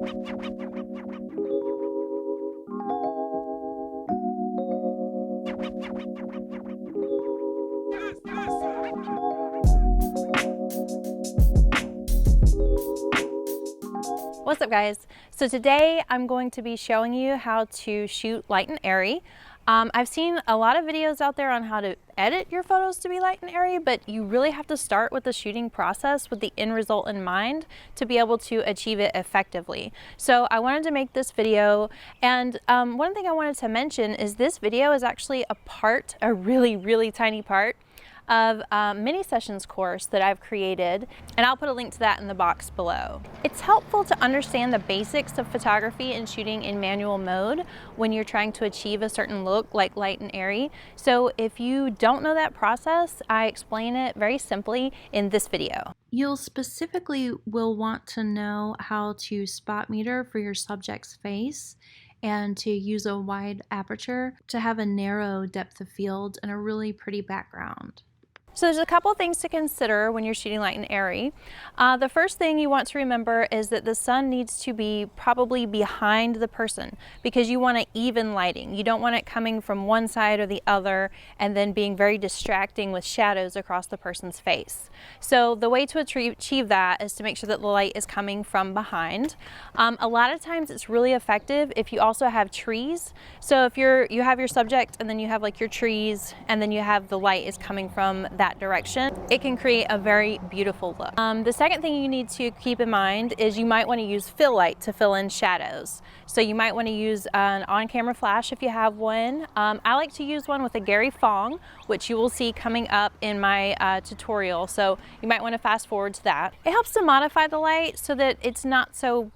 What's up, guys? So today I'm going to be showing you how to shoot light and airy. I've seen a lot of videos out there on how to edit your photos to be light and airy, but you really have to start with the shooting process with the end result in mind to be able to achieve it effectively. So I wanted to make this video, and one thing I wanted to mention is this video is actually a really tiny part of a mini sessions course that I've created, and I'll put a link to that in the box below. It's helpful to understand the basics of photography and shooting in manual mode when you're trying to achieve a certain look like light and airy. So if you don't know that process, I explain it very simply in this video. You'll specifically will want to know how to spot meter for your subject's face and to use a wide aperture to have a narrow depth of field and a really pretty background. So there's a couple things to consider when you're shooting light and airy. The first thing you want to remember is that the sun needs to be probably behind the person because you want an even lighting. You don't want it coming from one side or the other and then being very distracting with shadows across the person's face. So the way to achieve that is to make sure that the light is coming from behind. A lot of times it's really effective if you also have trees. So if you have your subject and then you have like your trees and then you have the light is coming from that direction, it can create a very beautiful look. The second thing you need to keep in mind is you might want to use fill light to fill in shadows. So you might want to use an on-camera flash if you have one. I like to use one with a Gary Fong, which you will see coming up in my tutorial. So you might want to fast forward to that. It helps to modify the light so that it's not so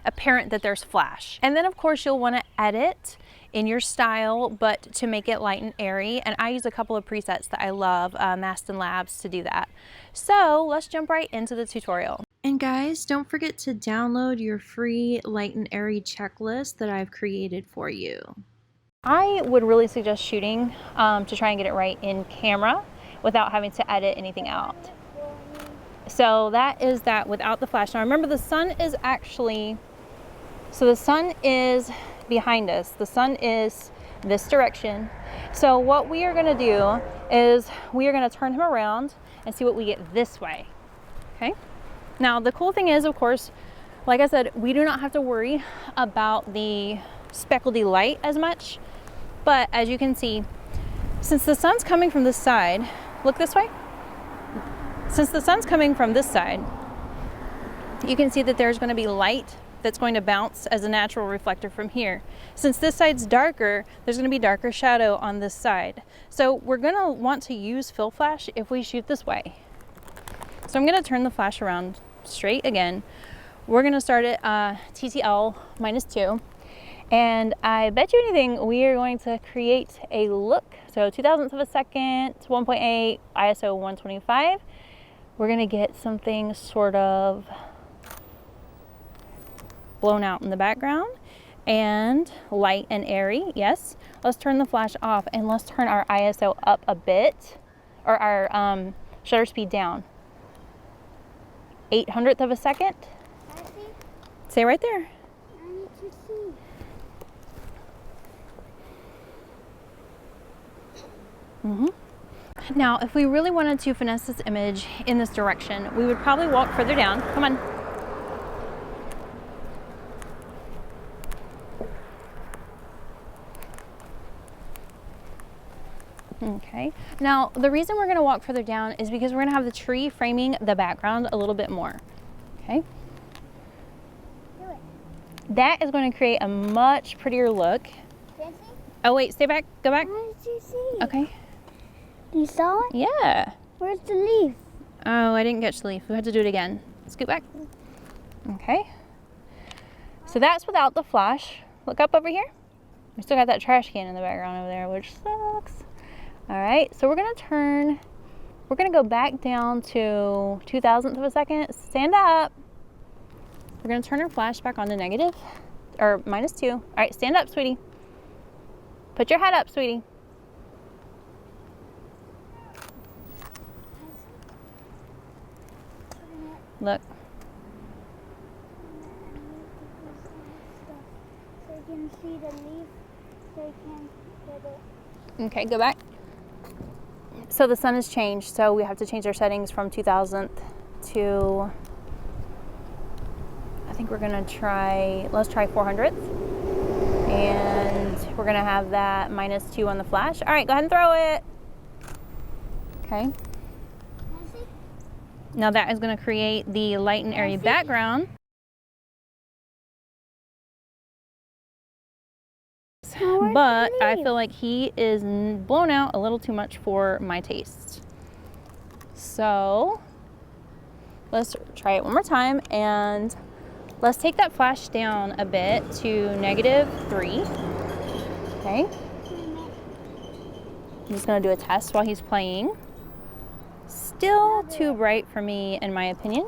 apparent that there's flash. And then of course you'll want to edit in your style, but to make it light and airy. And I use a couple of presets that I love, Maston Labs, to do that. So let's jump right into the tutorial. And guys, don't forget to download your free light and airy checklist that I've created for you. I would really suggest shooting to try and get it right in camera without having to edit anything out. So that is that without the flash. Now remember, the sun is actually, so the sun is behind us. The sun is this direction. So what we are going to do is we are going to turn him around and see what we get this way. Okay. Now the cool thing is, of course, like I said, we do not have to worry about the speckledy light as much. But as you can see, since the sun's coming from this side, look this way. Since the sun's coming from this side, you can see that there's going to be light that's going to bounce as a natural reflector from here. Since this side's darker, there's going to be darker shadow on this side. So we're going to want to use fill flash if we shoot this way. So I'm going to turn the flash around straight again. We're going to start at TTL -2. And I bet you anything, we are going to create a look. So 2,000ths of a second, 1.8, ISO 125. We're going to get something sort of blown out in the background and light and airy. Yes, let's turn the flash off and let's turn our ISO up a bit, or our shutter speed down. 800th of a second. Stay right there. I need to see. Now if we really wanted to finesse this image in this direction, we would probably walk further down. Come on. Okay, now the reason we're going to walk further down is because we're going to have the tree framing the background a little bit more. Okay, that is going to create a much prettier look. Can you see? Oh wait, stay back, go back. Where did you see? Okay. You saw it? Yeah. Where's the leaf? Oh, I didn't catch the leaf. We have to do it again. Scoot back. Okay. So that's without the flash. Look up over here. We still got that trash can in the background over there, which sucks. All right, so we're gonna go back down to 2,000th of a second. Stand up. We're gonna turn our flash back on to negative, or -2. All right, stand up, sweetie. Put your head up, sweetie. Look. can see the leaf. They can get it. Okay, go back. So the sun has changed, so we have to change our settings from 2000th to, I think we're gonna try, let's try 400th. And we're gonna have that -2 on the flash. All right, go ahead and throw it. Okay. Now that is gonna create the light and airy background. But I feel like he is blown out a little too much for my taste. So let's try it one more time, and let's take that flash down a bit to -3. Okay. I'm just gonna do a test while he's playing. Still too bright for me, in my opinion.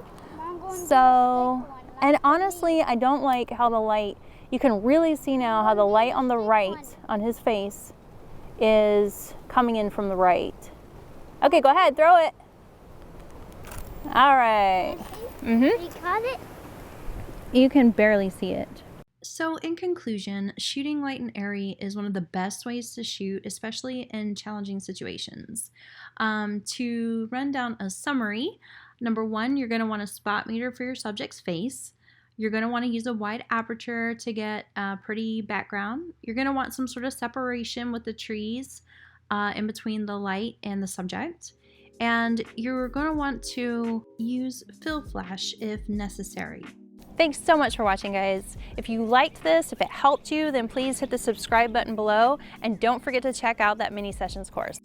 So, and honestly, I don't like how the light, you can really see now how the light on the right on his face is coming in from the right. Okay, go ahead, throw it. All right. You caught it? You can barely see it. So in conclusion, shooting light and airy is one of the best ways to shoot, especially in challenging situations. To run down a summary, number 1, you're going to want a spot meter for your subject's face. You're going to want to use a wide aperture to get a pretty background. You're going to want some sort of separation with the trees in between the light and the subject. And you're going to want to use fill flash if necessary. Thanks so much for watching, guys. If you liked this, if it helped you, then please hit the subscribe button below, and don't forget to check out that mini sessions course.